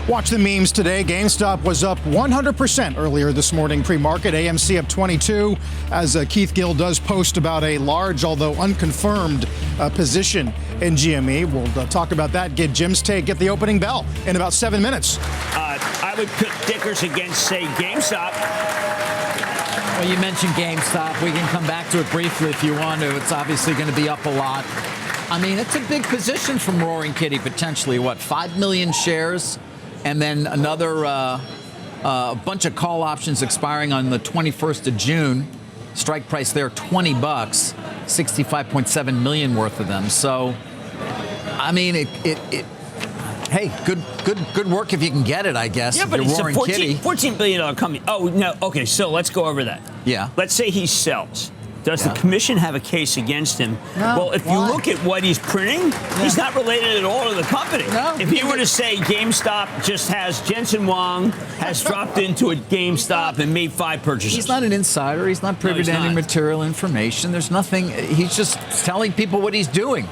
Watch the memes today. GameStop was up 100% earlier this morning pre-market. AMC up 22 as Keith Gill does post about a large, although unconfirmed, position in GME. We'll talk about that, get Jim's take, get the opening bell in about 7 minutes. I would put Dickers against, say, GameStop. Well, you mentioned GameStop. We can come back to it briefly if you want to. It's obviously going to be up a lot. I mean, it's a big position from Roaring Kitty, potentially, 5 million shares? And then another bunch of call options expiring on the 21st of June. Strike price there, $20, 65.7 million worth of them. So, I mean, hey, good work if you can get it, I guess. Yeah, but it's a $14 billion company. Oh, no. Okay, so let's go over that. Yeah. Let's say he sells. Does the commission have a case against him? No. Well, if you look at what he's printing, he's not related at all to the company. No. If he were to say GameStop just has Jensen Huang has dropped into a GameStop and made 5 purchases. He's not an insider. He's not privy to any material information. There's nothing. He's just telling people what he's doing.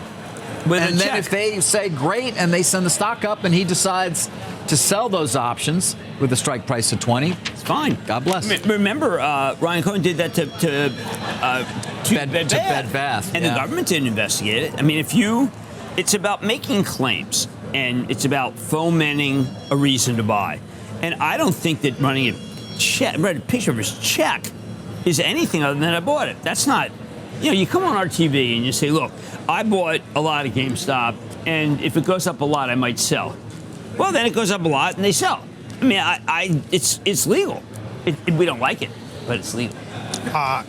And then if they say great and they send the stock up and he decides to sell those options with a strike price of 20, it's fine. God bless. Remember, Ryan Cohen did that to Bed Bath. And the government didn't investigate it. I mean, it's about making claims and it's about fomenting a reason to buy. And I don't think that running a picture of his check is anything other than I bought it. That's not. You come on our TV and you say, look, I bought a lot of GameStop, and if it goes up a lot, I might sell. Well, then it goes up a lot, and they sell. I mean, it's legal. We don't like it, but it's legal.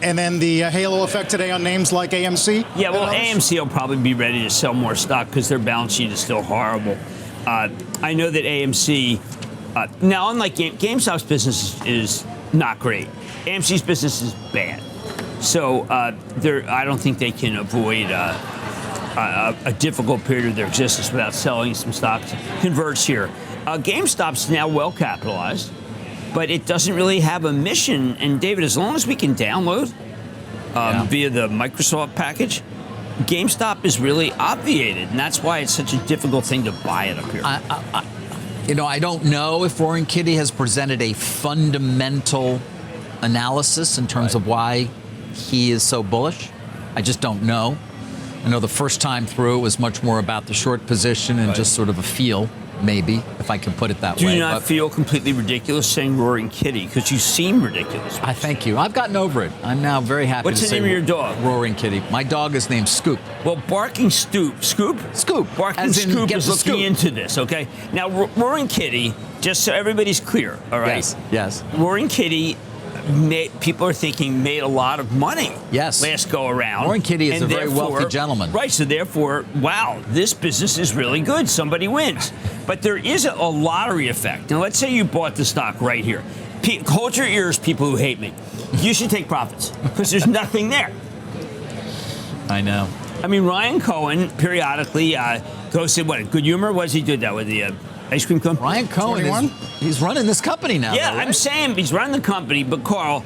And then the halo effect today on names like AMC? Yeah, well, AMC will probably be ready to sell more stock because their balance sheet is still horrible. I know that AMC, now unlike GameStop's business is not great. AMC's business is bad. So I don't think they can avoid a difficult period of their existence without selling some stocks. Converts here. GameStop's now well capitalized, but it doesn't really have a mission. And David, as long as we can download via the Microsoft package, GameStop is really obviated, and that's why it's such a difficult thing to buy it up here. I don't know if Roaring Kitty has presented a fundamental analysis in terms of why he is so bullish. I just don't know. I know the first time through it was much more about the short position and just sort of a feel, maybe, if I can put it that way. Do you not feel completely ridiculous saying Roaring Kitty? Because you seem ridiculous. I thank you. I've gotten over it. I'm now very happy What's to the say name of your dog? Roaring Kitty. My dog is named Scoop. Well, Barking Scoop. Barking Scoop is looking into this, okay? Now, Roaring Kitty, just so everybody's clear, all right? Yes. Roaring Kitty, people are thinking, made a lot of money last go around. Roaring Kitty is a very wealthy gentleman. Right, so therefore, wow, this business is really good. Somebody wins. But there is a lottery effect. Now, let's say you bought the stock right here. Hold your ears, people who hate me. You should take profits because there's nothing there. I know. I mean, Ryan Cohen periodically goes to, Good Humor? What does he do that with the ice cream cone? Ryan Cohen, he's running this company now. Yeah, though, right? I'm saying he's running the company, but Carl,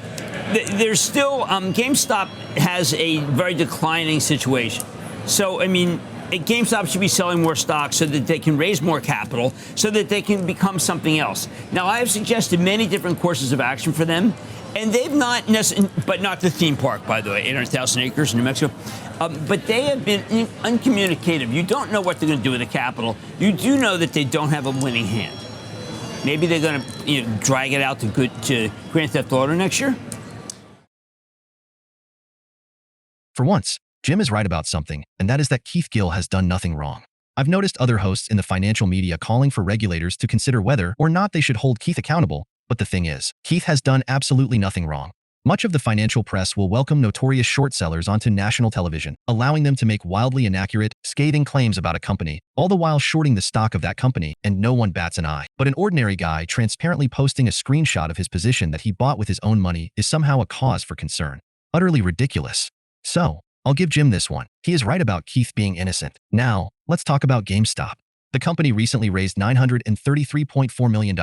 there's still, GameStop has a very declining situation. So, I mean, GameStop should be selling more stock so that they can raise more capital, so that they can become something else. Now, I have suggested many different courses of action for them, and they've not necessarily, but not the theme park, by the way, 800,000 acres in New Mexico. But they have been uncommunicative. You don't know what they're going to do with the capital. You do know that they don't have a winning hand. Maybe they're going to drag it out to Grand Theft Auto next year. For once, Jim is right about something, and that is that Keith Gill has done nothing wrong. I've noticed other hosts in the financial media calling for regulators to consider whether or not they should hold Keith accountable, but the thing is, Keith has done absolutely nothing wrong. Much of the financial press will welcome notorious short sellers onto national television, allowing them to make wildly inaccurate, scathing claims about a company, all the while shorting the stock of that company, and no one bats an eye. But an ordinary guy transparently posting a screenshot of his position that he bought with his own money is somehow a cause for concern. Utterly ridiculous. So, I'll give Jim this one. He is right about Keith being innocent. Now, let's talk about GameStop. The company recently raised $933.4 million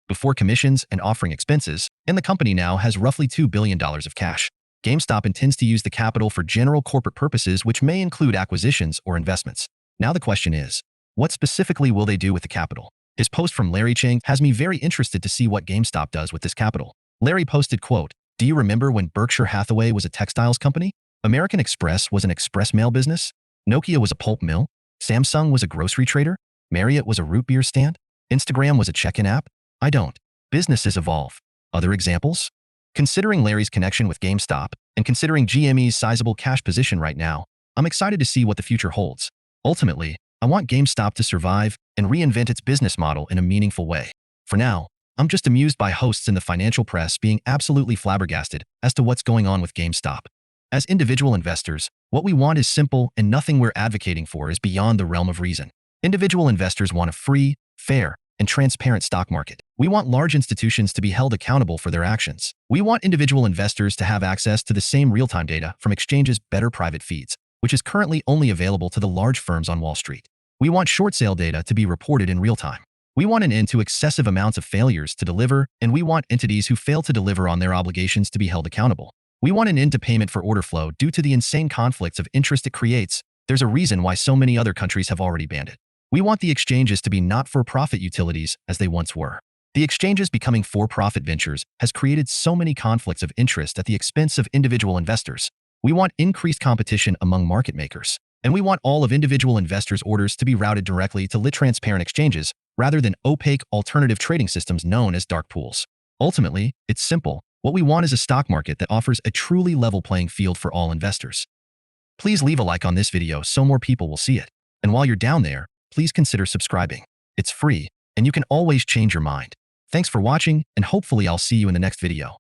before commissions and offering expenses, and the company now has roughly $2 billion of cash. GameStop intends to use the capital for general corporate purposes, which may include acquisitions or investments. Now the question is, what specifically will they do with the capital? His post from Larry Ching has me very interested to see what GameStop does with this capital. Larry posted, quote, "Do you remember when Berkshire Hathaway was a textiles company? American Express was an express mail business? Nokia was a pulp mill? Samsung was a grocery trader? Marriott was a root beer stand? Instagram was a check-in app? I don't. Businesses evolve. Other examples?" Considering Larry's connection with GameStop and considering GME's sizable cash position right now, I'm excited to see what the future holds. Ultimately, I want GameStop to survive and reinvent its business model in a meaningful way. For now, I'm just amused by hosts in the financial press being absolutely flabbergasted as to what's going on with GameStop. As individual investors, what we want is simple, and nothing we're advocating for is beyond the realm of reason. Individual investors want a free, fair, and transparent stock market. We want large institutions to be held accountable for their actions. We want individual investors to have access to the same real-time data from exchanges' better private feeds, which is currently only available to the large firms on Wall Street. We want short sale data to be reported in real time. We want an end to excessive amounts of failures to deliver, and we want entities who fail to deliver on their obligations to be held accountable. We want an end to payment for order flow due to the insane conflicts of interest it creates. There's a reason why so many other countries have already banned it. We want the exchanges to be not-for-profit utilities as they once were. The exchanges becoming for-profit ventures has created so many conflicts of interest at the expense of individual investors. We want increased competition among market makers. And we want all of individual investors' orders to be routed directly to lit transparent exchanges rather than opaque alternative trading systems known as dark pools. Ultimately, it's simple. What we want is a stock market that offers a truly level playing field for all investors. Please leave a like on this video so more people will see it. And while you're down there, please consider subscribing. It's free, and you can always change your mind. Thanks for watching, and hopefully I'll see you in the next video.